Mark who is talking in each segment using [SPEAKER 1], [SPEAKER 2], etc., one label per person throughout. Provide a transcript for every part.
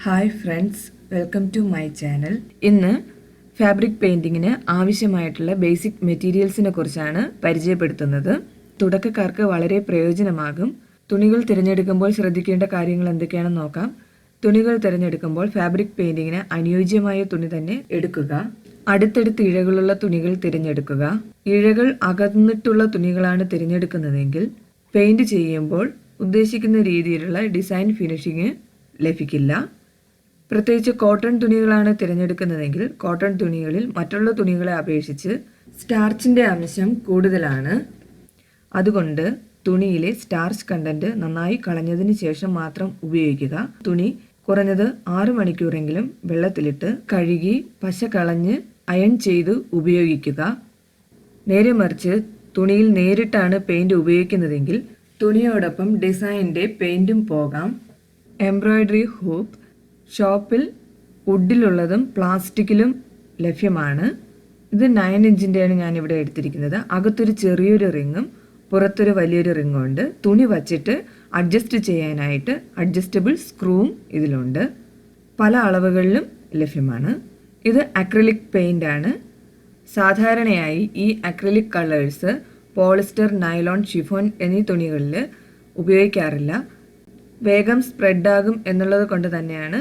[SPEAKER 1] Hi friends, welcome to my channel. ഇന്ന് fabric പെയിൻറ്റിങ്ങിന് ആവശ്യമായിട്ടുള്ള ബേസിക് മെറ്റീരിയൽസിനെ കുറിച്ചാണ് പരിചയപ്പെടുത്തുന്നത്. തുടക്കക്കാർക്ക് വളരെ പ്രയോജനമാകും. തുണികൾ തിരഞ്ഞെടുക്കുമ്പോൾ ശ്രദ്ധിക്കേണ്ട കാര്യങ്ങൾ എന്തൊക്കെയാണെന്ന് നോക്കാം. തുണികൾ തിരഞ്ഞെടുക്കുമ്പോൾ ഫാബ്രിക് പെയിൻറ്റിങ്ങിന് അനുയോജ്യമായ തുണി തന്നെ എടുക്കുക. അടുത്തടുത്ത് ഇഴകളുള്ള തുണികൾ തിരഞ്ഞെടുക്കുക. ഇഴകൾ അകന്നിട്ടുള്ള തുണികളാണ് തിരഞ്ഞെടുക്കുന്നതെങ്കിൽ പെയിൻറ് ചെയ്യുമ്പോൾ ഉദ്ദേശിക്കുന്ന രീതിയിലുള്ള ഡിസൈൻ ഫിനിഷിങ് ലഭിക്കില്ല. പ്രത്യേകിച്ച് കോട്ടൺ തുണികളാണ് തിരഞ്ഞെടുക്കുന്നതെങ്കിൽ കോട്ടൺ തുണികളിൽ മറ്റുള്ള തുണികളെ അപേക്ഷിച്ച് സ്റ്റാർച്ചിൻ്റെ അംശം കൂടുതലാണ്. അതുകൊണ്ട് തുണിയിലെ സ്റ്റാർച്ച് കണ്ടന്റ് നന്നായി കളഞ്ഞതിന് ശേഷം മാത്രം ഉപയോഗിക്കുക. തുണി കുറഞ്ഞത് 6 മണിക്കൂറെങ്കിലും വെള്ളത്തിലിട്ട് കഴുകി പശ കളഞ്ഞ് അയൺ ചെയ്ത് ഉപയോഗിക്കുക. നേരെ മറിച്ച് തുണിയിൽ നേരിട്ടാണ് പെയിൻറ് ഉപയോഗിക്കുന്നതെങ്കിൽ തുണിയോടൊപ്പം ഡിസൈനിൻ്റെ പെയിൻറ്റും പോകാം. എംബ്രോയ്ഡറി ഹൂപ്പ് ഷോപ്പിൽ വുഡിലുള്ളതും പ്ലാസ്റ്റിക്കിലും ലഭ്യമാണ്. ഇത് 9 ഇഞ്ചിൻ്റെയാണ് ഞാനിവിടെ എടുത്തിരിക്കുന്നത്. അകത്തൊരു ചെറിയൊരു റിങ്ങും പുറത്തൊരു വലിയൊരു റിങ്ങും ഉണ്ട്. തുണി വച്ചിട്ട് അഡ്ജസ്റ്റ് ചെയ്യാനായിട്ട് അഡ്ജസ്റ്റബിൾ സ്ക്രൂവും ഇതിലുണ്ട്. പല അളവുകളിലും ലഭ്യമാണ്. ഇത് അക്രിലിക് പെയിൻ്റ് ആണ്. സാധാരണയായി ഈ acrylic colours polyester, nylon, chiffon എന്നീ തുണികളിൽ ഉപയോഗിക്കാറില്ല. വേഗം സ്പ്രെഡാകും എന്നുള്ളത് കൊണ്ട് തന്നെയാണ്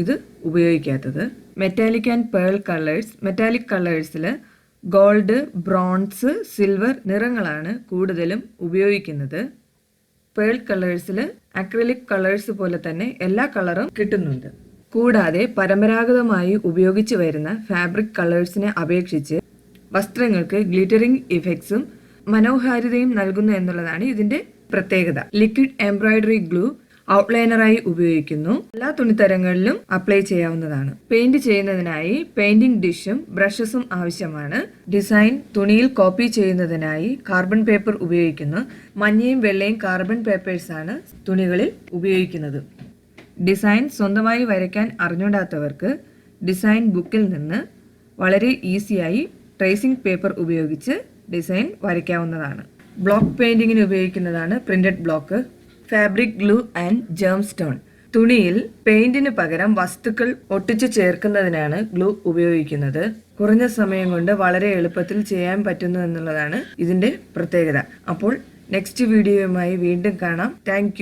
[SPEAKER 1] ഇത് ഉപയോഗിക്കാത്തത്. Metallic and pearl colours. മെറ്റാലിക് കളേഴ്സിൽ ഗോൾഡ്, ബ്രോൺസ്, സിൽവർ നിറങ്ങളാണ് കൂടുതലും ഉപയോഗിക്കുന്നത്. പേൾ കളേഴ്സിൽ അക്രിലിക് കളേഴ്സ് പോലെ തന്നെ എല്ലാ കളറും കിട്ടുന്നുണ്ട്. കൂടാതെ പരമ്പരാഗതമായി ഉപയോഗിച്ചു വരുന്ന ഫാബ്രിക് കളേഴ്സിനെ അപേക്ഷിച്ച് വസ്ത്രങ്ങൾക്ക് ഗ്ലിറ്ററിംഗ് ഇഫക്ട്സും മനോഹാരിതയും നൽകുന്നു എന്നുള്ളതാണ് ഇതിന്റെ പ്രത്യേകത. ലിക്വിഡ് എംബ്രോയ്ഡറി ഗ്ലൂ ഔട്ട്ലൈനറായി ഉപയോഗിക്കുന്നു. എല്ലാ തുണിത്തരങ്ങളിലും അപ്ലൈ ചെയ്യാവുന്നതാണ്. പെയിന്റ് ചെയ്യുന്നതിനായി പെയിന്റിംഗ് ഡിഷും ബ്രഷസും ആവശ്യമാണ്. ഡിസൈൻ തുണിയിൽ കോപ്പി ചെയ്യുന്നതിനായി കാർബൺ പേപ്പർ ഉപയോഗിക്കുന്നു. മഞ്ഞയും വെള്ളയും കാർബൺ പേപ്പേഴ്സാണ് തുണികളിൽ ഉപയോഗിക്കുന്നത്. ഡിസൈൻ സ്വന്തമായി വരയ്ക്കാൻ അറിഞ്ഞൂടാത്തവർക്ക് ഡിസൈൻ ബുക്കിൽ നിന്ന് വളരെ ഈസിയായി ട്രേസിംഗ് പേപ്പർ ഉപയോഗിച്ച് ഡിസൈൻ വരയ്ക്കാവുന്നതാണ്. ബ്ലോക്ക് പെയിന്റിങ്ങിന് ഉപയോഗിക്കുന്നതാണ് printed block. Fabric glue and germ stone. തുണിയിൽ പെയിന്റിന് പകരം വസ്തുക്കൾ ഒട്ടിച്ചു ചേർക്കുന്നതിനാണ് ഗ്ലൂ ഉപയോഗിക്കുന്നത്. കുറഞ്ഞ സമയം കൊണ്ട് വളരെ എളുപ്പത്തിൽ ചെയ്യാൻ പറ്റുന്നു എന്നുള്ളതാണ് ഇതിന്റെ പ്രത്യേകത. അപ്പോൾ നെക്സ്റ്റ് വീഡിയോയുമായി വീണ്ടും കാണാം. താങ്ക്